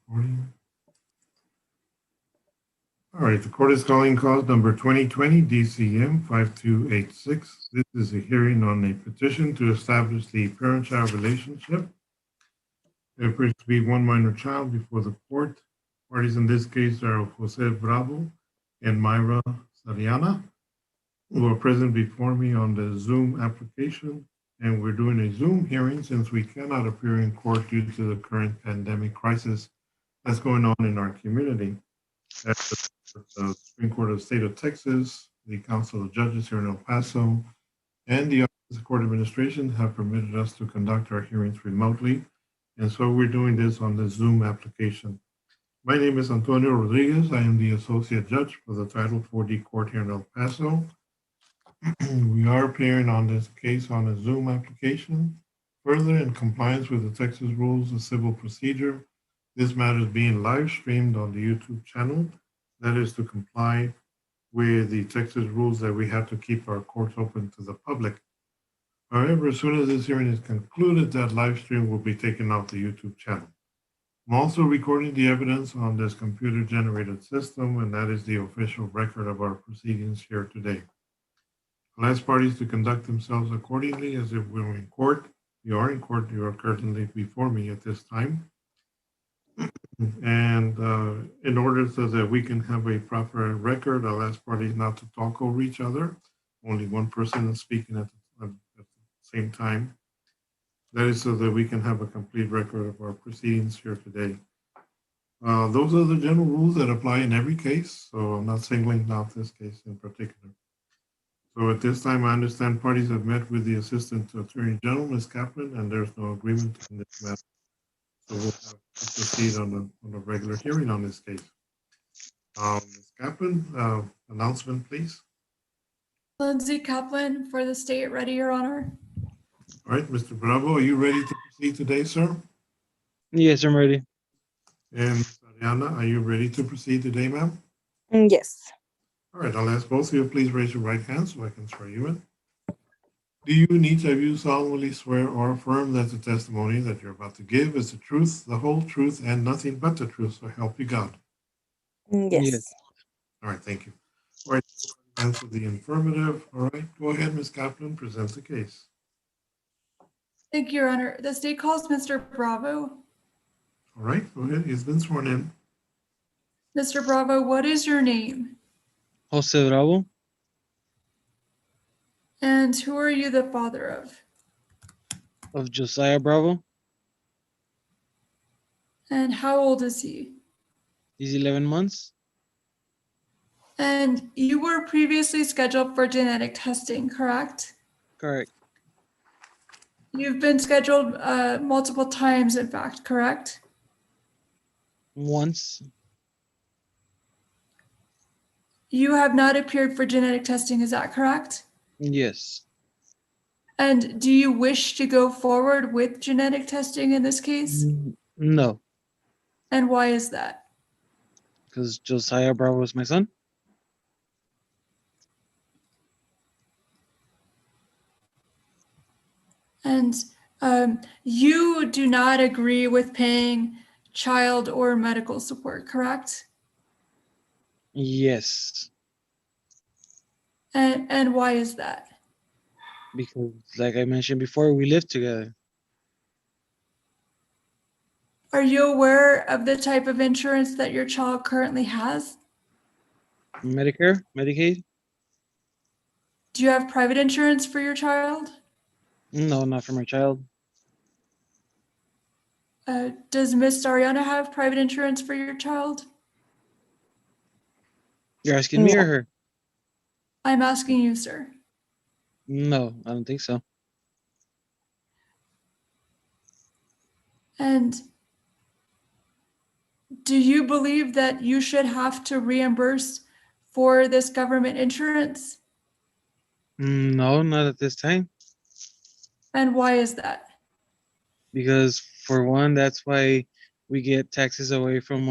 Recording. All right, the court is calling cause number 2020 DCM 5286. This is a hearing on a petition to establish the parent-child relationship. There appears to be one minor child before the court. Parties in this case are Jose Bravo and Myra Sariana, who are present before me on the Zoom application. And we're doing a Zoom hearing since we cannot appear in court due to the current pandemic crisis that's going on in our community. The Supreme Court of the State of Texas, the Council of Judges here in El Paso, and the Office of Court Administration have permitted us to conduct our hearings remotely. And so we're doing this on the Zoom application. My name is Antonio Rodriguez. I am the Associate Judge for the Title 4D Court here in El Paso. We are appearing on this case on a Zoom application. Further, in compliance with the Texas Rules of Civil Procedure, this matter is being live streamed on the YouTube channel. That is to comply with the Texas rules that we have to keep our courts open to the public. However, as soon as this hearing is concluded, that live stream will be taken off the YouTube channel. I'm also recording the evidence on this computer-generated system, and that is the official record of our proceedings here today. I'll ask parties to conduct themselves accordingly as if we were in court. You are in court. You are currently before me at this time. And in order so that we can have a proper record, I'll ask parties not to talk over each other. Only one person is speaking at the same time. That is so that we can have a complete record of our proceedings here today. Those are the general rules that apply in every case, so I'm not singling out this case in particular. So at this time, I understand parties have met with the Assistant Attorney General, Ms. Kaplan, and there's no agreement in this matter. So we'll have to proceed on a regular hearing on this case. Ms. Kaplan, announcement, please. Lindsay Kaplan for the state, ready, Your Honor. All right, Mr. Bravo, are you ready to proceed today, sir? Yes, I'm ready. And Ms. Ariana, are you ready to proceed today, ma'am? Yes. All right, I'll ask both of you, please raise your right hand so I can swear you in. Do you each of you solemnly swear or affirm that the testimony that you're about to give is the truth, the whole truth, and nothing but the truth, so help you God? Yes. Yes. All right, thank you. All right, answer the affirmative. All right, go ahead, Ms. Kaplan, present the case. Thank you, Your Honor. The state calls Mr. Bravo. All right, go ahead. He's been sworn in. Mr. Bravo, what is your name? Jose Bravo, And who are you the father of? of Josiah Bravo. And how old is he? He's 11 months. And you were previously scheduled for genetic testing, correct? Correct. You've been scheduled multiple times, in fact, correct? Once. You have not appeared for genetic testing, is that correct? Yes. And do you wish to go forward with genetic testing in this case? No, And why is that? because Josiah Bravo is my son. And you do not agree with paying child or medical support, correct? Yes, And why is that? because like I mentioned before, we live together. Are you aware of the type of insurance that your child currently has? Medicare, Medicaid? Do you have private insurance for your child? No, not for my child. Does Miss Ariana have private insurance for your child? You're asking me or her? I'm asking you, sir. No, I don't think so. And do you believe that you should have to reimburse for this government insurance? No, not at this time. And why is that? Because for one, that's why we get taxes away from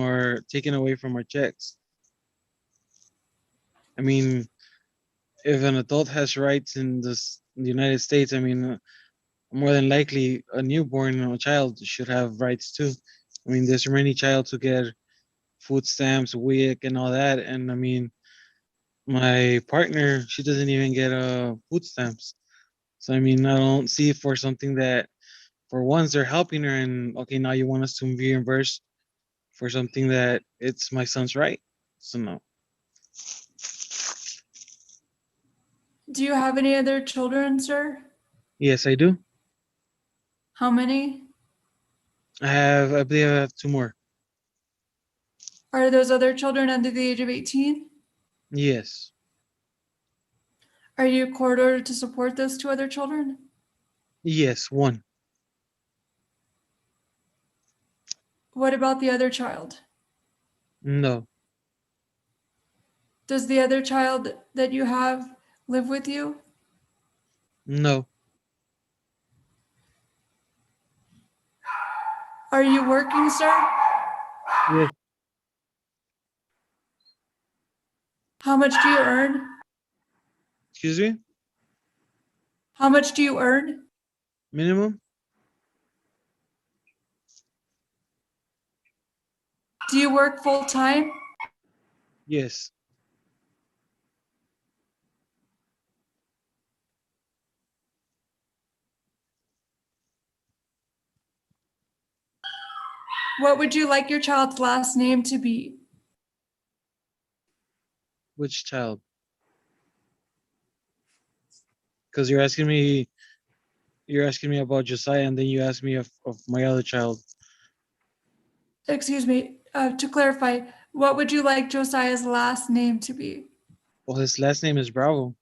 taken away from our checks. I mean, if an adult has rights in the United States, I mean, more than likely a newborn or a child should have rights too. I mean, there's many child to get food stamps, WIC, and all that. And I mean, my partner, she doesn't even get food stamps. So I mean, I don't see it for something that for once they're helping her, and okay, now you want us to reimburse for something that it's my son's right. So no. Do you have any other children, sir? Yes, I do. How many? I believe I have two more. Are those other children under the age of 18? Yes. Are you court ordered to support those two other children? Yes, one. What about the other child? No. Does the other child that you have live with you? No. Are you working, sir? Yes. How much do you earn? Excuse me? How much do you earn? Minimum? Do you work full time? Yes. What would you like your child's last name to be? Which child? Because you're asking me about Josiah, and then you ask me of my other child. Excuse me, to clarify, what would you like Josiah's last name to be? Well, his last name is Bravo.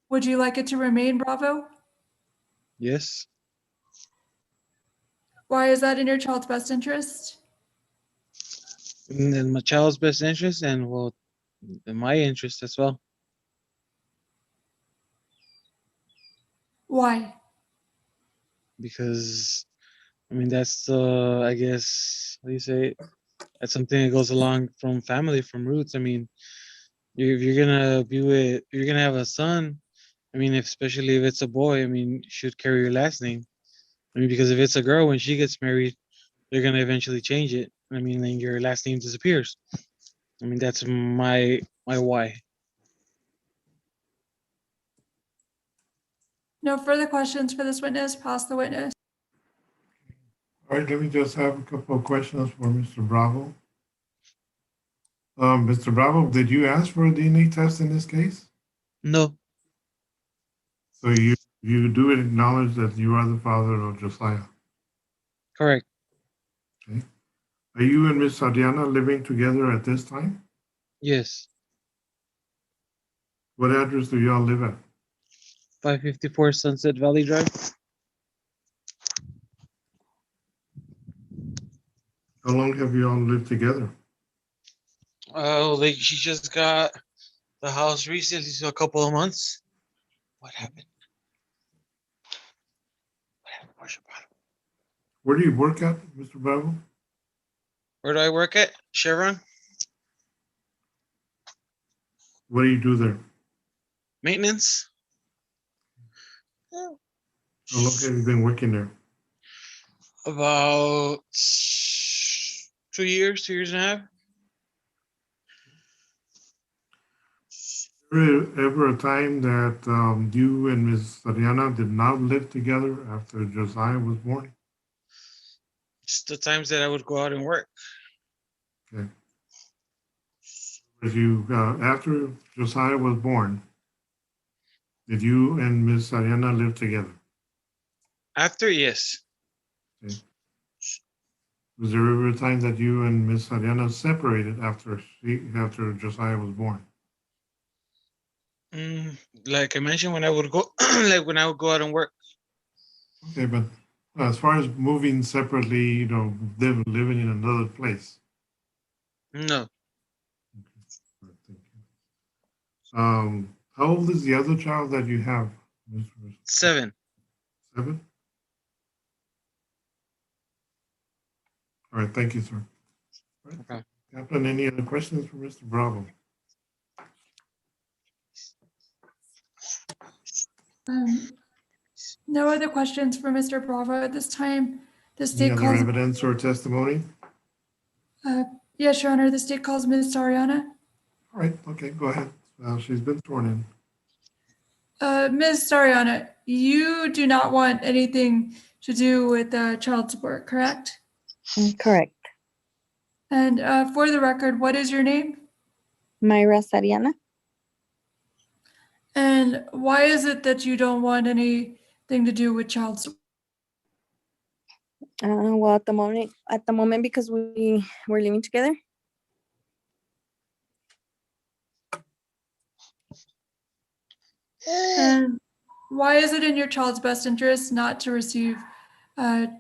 Would you like it to remain Bravo? Yes. Why is that in your child's best interest? In my child's best interest, and well, in my interest as well. Why? Because I mean that's I guess what do you say? That's something that goes along from family, from roots. I mean, if you're gonna be with, if you're gonna have a son. I mean, especially if it's a boy, I mean, you should carry your last name. I mean, because if it's a girl, when she gets married, they're gonna eventually change it. I mean, then your last name disappears. I mean, that's my why. No further questions for this witness. Pass the witness. All right, let me just have a couple of questions for Mr. Bravo. Mr. Bravo, did you ask for a DNA test in this case? No, So you do acknowledge that you are the father of Josiah. correct. Okay. Are you and Miss Sadiana living together at this time? Yes, What address do y'all live at? 554 Sunset Valley Drive. How long have you all lived together? Oh, like she just got the house recently, so a couple of months. What happened? What happened? Where's your bottle? Where do you work at, Mr. Bravo? Where do I work at? Chevron What do you do there? maintenance. How long have you been working there? About 2 years and a half. Ever a time that you and Miss Sadiana did not live together after Josiah was born? Just the times that I would go out and work. Okay. As you after Josiah was born, did you and Miss Sadiana live together? After, yes. Okay. Was there ever a time that you and Miss Sadiana separated after Josiah was born? Like I mentioned, when I would go, like when I would go out and work. Okay, but as far as moving separately, living in another place. No, All right, thank you. How old is the other child that you have? 7. 7? All right, thank you, sir. All right. Okay. Kaplan, any other questions for Mr. Bravo? No other questions for Mr. Bravo at this time. The Any state other calls, evidence or testimony? yes, Your Honor, the state calls Ms. Sariana. All right, okay, go ahead. She's been sworn in. Ms. Sariana, you do not want anything to do with child support, correct? Correct. And for the record, what is your name? Myra Sariana. And why is it that you don't want anything to do with child support? Well, at the moment, because we're living together. And why is it in your child's best interest not to receive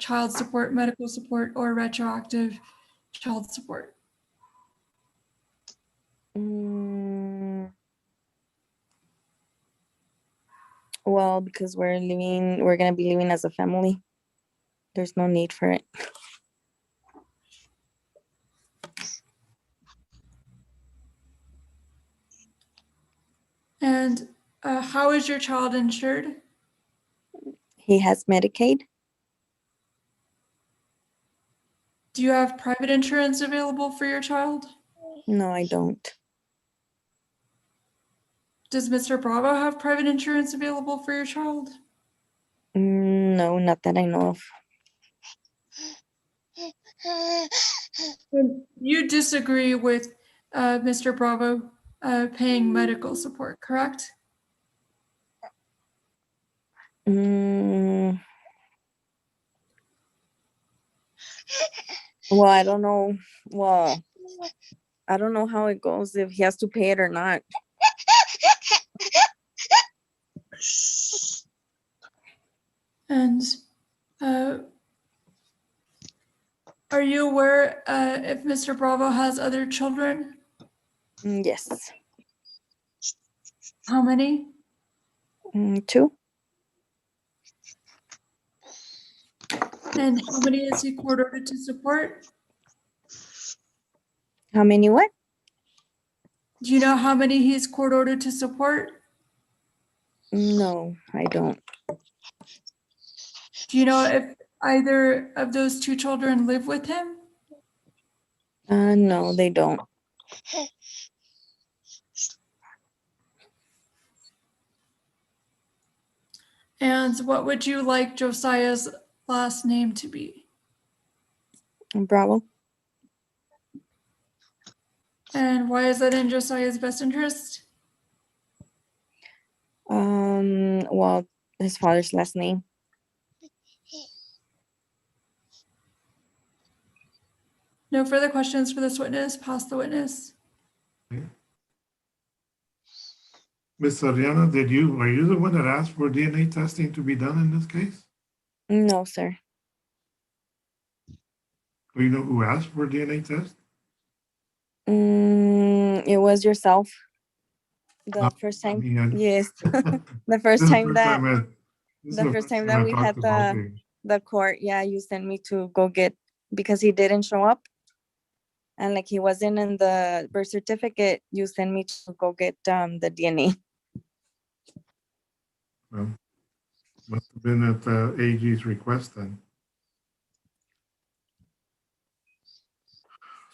child support, medical support, or retroactive child support? Well, because we're gonna be living as a family. There's no need for it. And how is your child insured? He has Medicaid. Do you have private insurance available for your child? No, I don't. Does Mr. Bravo have private insurance available for your child? No, not that I know of. You disagree with Mr. Bravo paying medical support, correct? Well, I don't know. Well, I don't know how it goes, if he has to pay it or not. And are you aware if Mr. Bravo has other children? Yes. How many? 2. And how many is he court ordered to support? How many what? Do you know how many he's court ordered to support? No, I don't. Do you know if either of those 2 children live with him? No, they don't. And what would you like Josiah's last name to be? Bravo. And why is that in Josiah's best interest? Well, his father's last name. No further questions for this witness. Pass the witness. Ms. Sariana, are you the one that asked for DNA testing to be done in this case? No, sir. Do you know who asked for DNA test? It was yourself. The No, first I time. mean, Yes. The this first is the time first that time this is the the first first time time that I we talked had about it. the court, yeah, you sent me to go get, because he didn't show up. And like he wasn't in the birth certificate, you sent me to go get the DNA. Well, must have been at the AG's request then.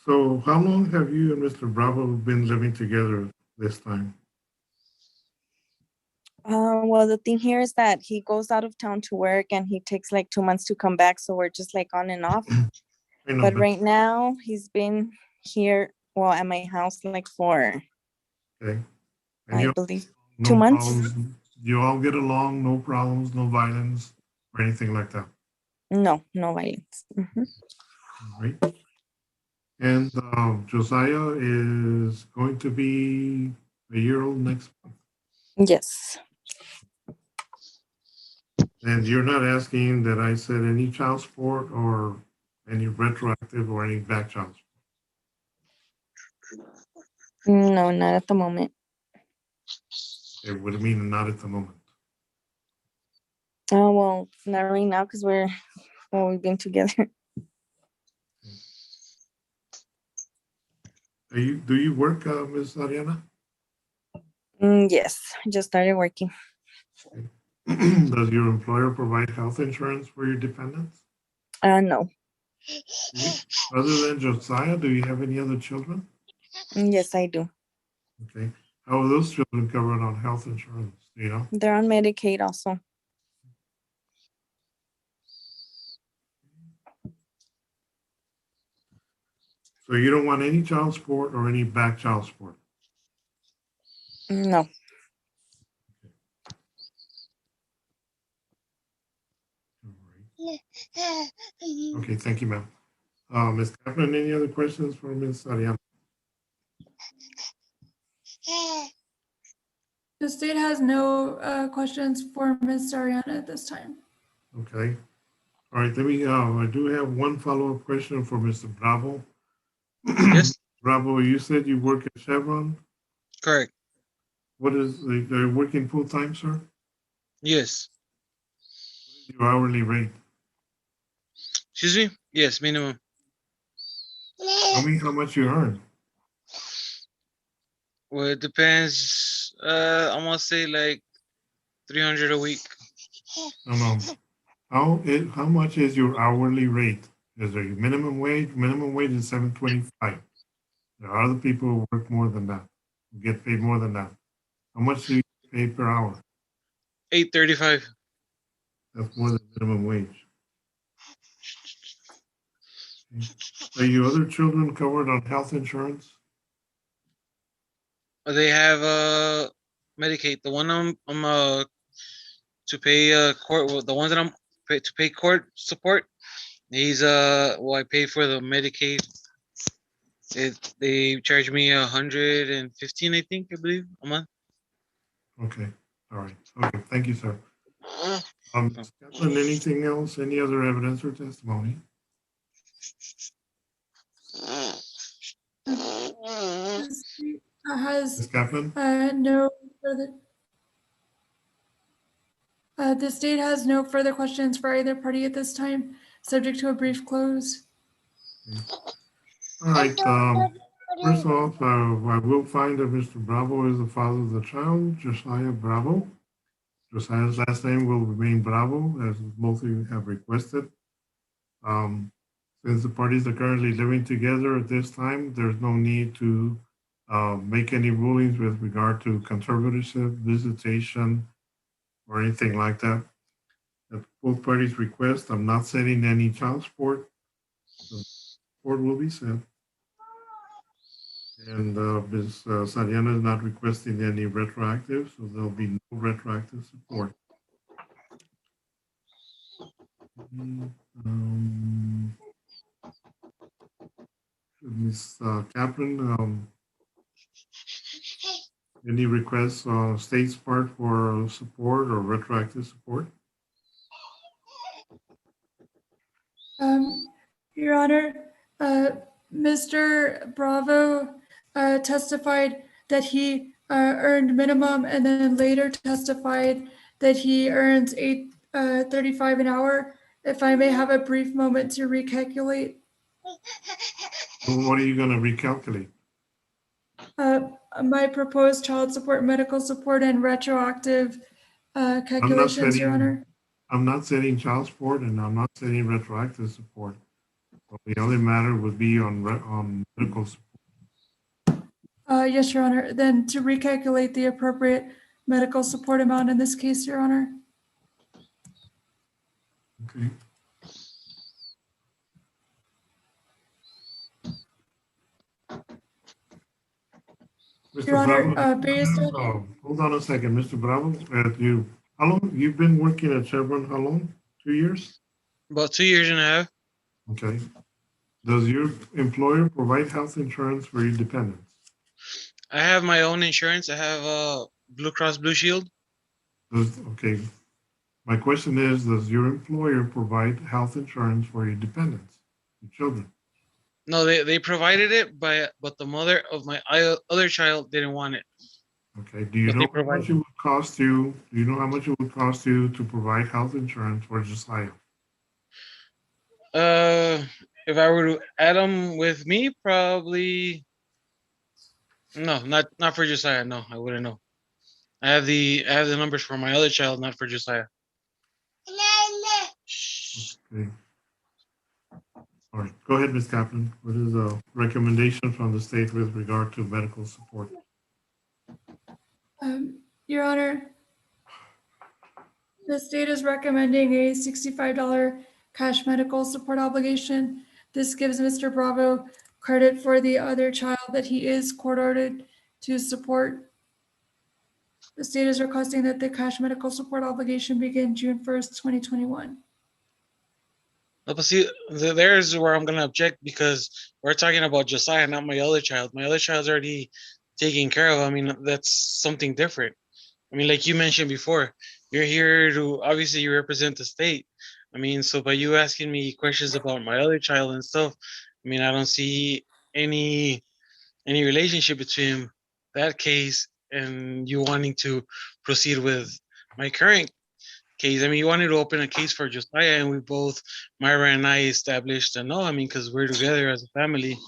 So how long have you and Mr. Bravo been living together this time? Well, the thing here is that he goes out of town to work and he takes like 2 months to come back. So we're just like on and off. I know, But right now he's been here, well, at my house like for, okay. And I you believe, no 2 months. problems. You all get along, no problems, no violence or anything like that. No violence. Mhm. All right. And Josiah is going to be a year old next month. Yes. And you're not asking that I said any child support or any retroactive or any back child support. No, not at the moment. It would mean not at the moment. Oh, well, not right now because we've been together. Do you work, Ms. Ariana? Yes, I just started working. Does your employer provide health insurance for your dependents? No. Okay. Other than Josiah, do you have any other children? Yes, I do. Okay. How are those children covered on health insurance? Do you know? They're on Medicaid also. So you don't want any child support or any back child support? No. All right. Okay, thank you, ma'am. Ms. Kaplan, any other questions for Ms. Ariana? The state has no questions for Ms. Ariana at this time. Okay. All right, let me, I do have one follow-up question for Mr. Bravo. Yes, Bravo, you said you work at Chevron. correct. What is, they're working full-time, sir? Yes. Your hourly rate? Excuse me? Yes, minimum. Tell me how much you earn. Well, it depends. I'm gonna say like 300 a week. No. How much is your hourly rate? Is there a minimum wage? Minimum wage is $7.25. There are other people who work more than that, who get paid more than that. How much do you pay per hour? 835. That's more than minimum wage. Okay. Are your other children covered on health insurance? They have Medicaid. The one I'm to pay court. Well, the ones that I'm to pay court support. He's well, I pay for the Medicaid. They charge me 115, I think, I believe, a month. Okay. All right. Okay. Thank you, sir. Ms. Kaplan, anything else? Any other evidence or testimony? The state has Ms. Kaplan? no further. The state has no further questions for either party at this time, subject to a brief close. Okay. All right. First off, I will find that Mr. Bravo is the father of the child, Josiah Bravo. Josiah's last name will remain Bravo, as both of you have requested. Since the parties are currently living together at this time, there's no need to make any rulings with regard to conservatorship, visitation, or anything like that. At both parties' request, I'm not setting any child support. The support will be set. And Ms. Sariana is not requesting any retroactive, so there'll be no retroactive support. Ms. Kaplan, any requests on state's part for support or retroactive support? Your Honor, Mr. Bravo testified that he earned minimum and then later testified that he earns $8.35 an hour. If I may have a brief moment to recalculate. What are you going to recalculate? My proposed child support, medical support, and retroactive calculations, Your Honor. I'm not setting child support and I'm not setting retroactive support. So the only matter would be on medical support. Yes, Your Honor. Then to recalculate the appropriate medical support amount in this case, Your Honor. Okay. Mr. Your Honor, Bravo, based on hold on a second, Mr. Bravo. How long you've been working at Chevron? How long? 2 years? About 2 years and a half. Okay. Does your employer provide health insurance for your dependents? I have my own insurance. I have Blue Cross Blue Shield. Okay. My question is, does your employer provide health insurance for your dependents, your children? No, they provided it, but the mother of my other child didn't want it. Okay. Do you But they know how provide much it would cost you? Do you know how much it would cost you to provide health insurance for Josiah? If I were to add them with me, probably no, not for Josiah. No, I wouldn't know. I have the numbers for my other child, not for Josiah. Okay. All right, go ahead, Ms. Kaplan. What is the recommendation from the state with regard to medical support? Your Honor, the state is recommending a $65 cash medical support obligation. This gives Mr. Bravo credit for the other child that he is court-ordered to support. The state is requesting that the cash medical support obligation begin June 1st, 2021. No, but see, there's where I'm gonna object because we're talking about Josiah, not my other child. My other child's already taken care of. I mean, that's something different. I mean, like you mentioned before, you're here to obviously you represent the state. I mean, so by you asking me questions about my other child and stuff, I mean, I don't see any relationship between that case and you wanting to proceed with my current case. I mean, you wanted to open a case for Josiah, and we both, Myra and I, established a no. I mean, because we're together as a family.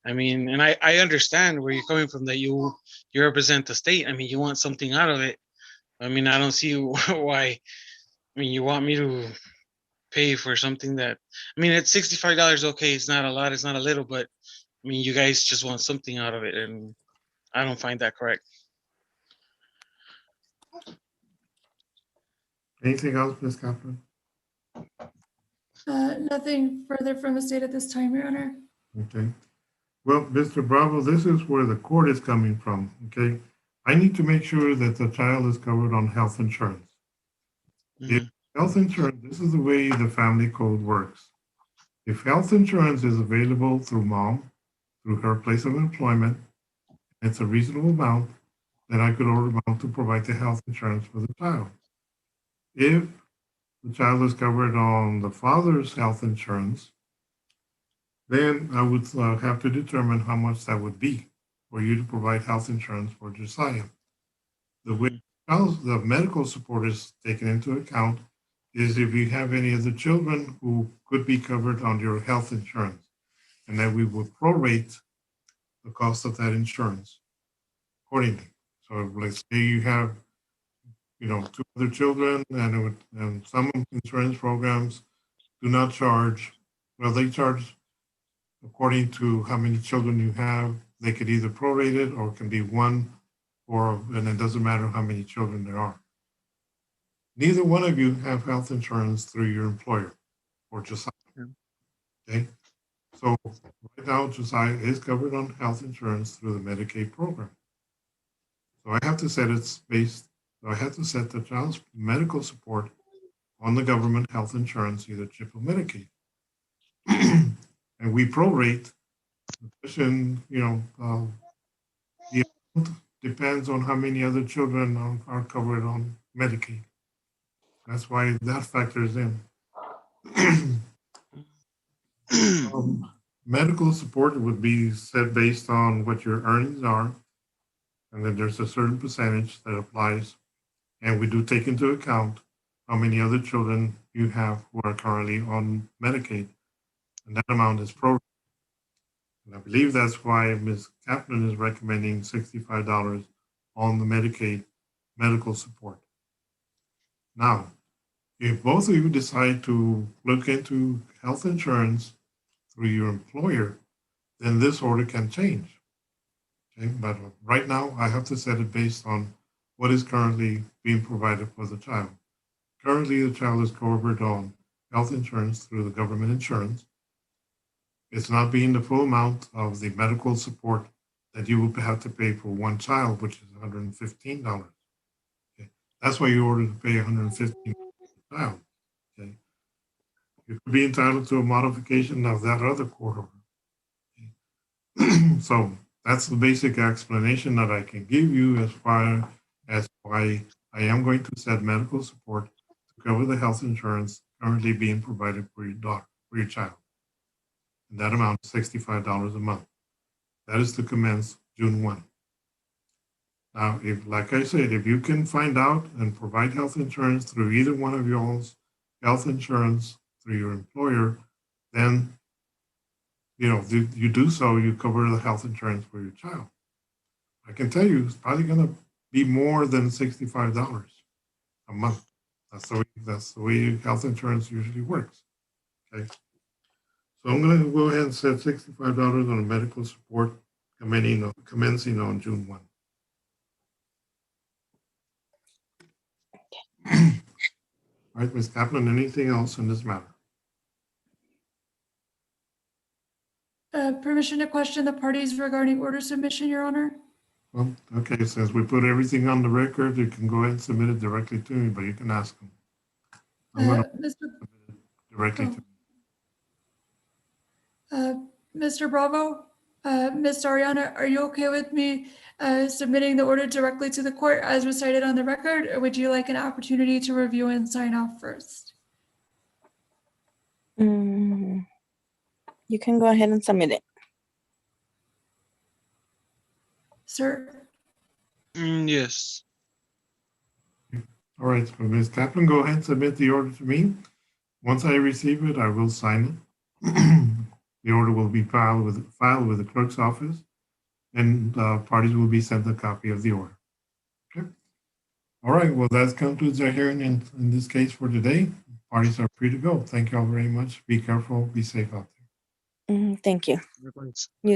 I mean, and I understand where you're coming from, that you represent the state. I mean, you want something out of it. I mean, I don't see why. I mean, you want me to pay for something that, I mean, it's $65. Okay, it's not a lot, it's not a little, but I mean, you guys just want something out of it, and I don't find that correct. Anything else, Ms. Kaplan? Nothing further from the state at this time, Your Honor. Okay. Well, Mr. Bravo, this is where the court is coming from, okay? I need to make sure that the child is covered on health insurance. If health insurance, this is the way the family code works. If health insurance is available through mom, through her place of employment, it's a reasonable amount, then I could order mom to provide the health insurance for the child. If the child is covered on the father's health insurance, then I would have to determine how much that would be for you to provide health insurance for Josiah. The way the medical support is taken into account is if you have any other children who could be covered on your health insurance, and then we would prorate the cost of that insurance accordingly. So let's say you have, two other children, and some insurance programs do not charge. Well, they charge according to how many children you have. They could either prorate it or it can be one, and it doesn't matter how many children there are. Neither one of you have health insurance through your employer or Josiah. Okay, so right now Josiah is covered on health insurance through the Medicaid program. So I have to set the child's medical support on the government health insurance, either CHIP or Medicaid. And we prorate, and the amount depends on how many other children are covered on Medicaid. That's why that factors in. Medical support would be set based on what your earnings are, and then there's a certain percentage that applies. And we do take into account how many other children you have who are currently on Medicaid, and that amount is prorated. And I believe that's why Ms. Kaplan is recommending $65 on the Medicaid medical support. Now, if both of you decide to look into health insurance through your employer, then this order can change. Okay, but right now I have to set it based on what is currently being provided for the child. Currently, the child is covered on health insurance through the government insurance. It's not being the full amount of the medical support that you will have to pay for one child, which is $115. Okay, that's why you ordered to pay $115 per child. Okay, you could be entitled to a modification of that other court order. Okay. So that's the basic explanation that I can give you as far as why I am going to set medical support to cover the health insurance currently being provided for your daughter, for your child. And that amount is $65 a month. That is to commence June 1. Now, like I said, if you can find out and provide health insurance through either one of y'all's health insurance through your employer, then, you do so, you cover the health insurance for your child. I can tell you, it's probably going to be more than $65 a month. That's the way health insurance usually works. Okay. So I'm going to go ahead and set $65 on a medical support commencing on June 1. All right, Ms. Kaplan, anything else in this matter? Permission to question the parties regarding order submission, Your Honor. Well, okay, since we put everything on the record, you can go ahead and submit it directly to me, but you can ask them. I'm going to Mr. submit it directly to Mr. Bravo, Ms. Ariana, are you okay with me submitting the order directly to the court as recited on the record, or would you like an opportunity to review and sign off first? You can go ahead and submit it. Sir? Yes. All right, so Ms. Kaplan, go ahead and submit the order to me. Once I receive it, I will sign it. The order will be filed with the clerk's office, and parties will be sent a copy of the order. Okay. All right, well, that concludes our hearing in this case for today. Parties are free to go. Thank you all very much. Be careful, be safe out there. Thank you. Everybody's- You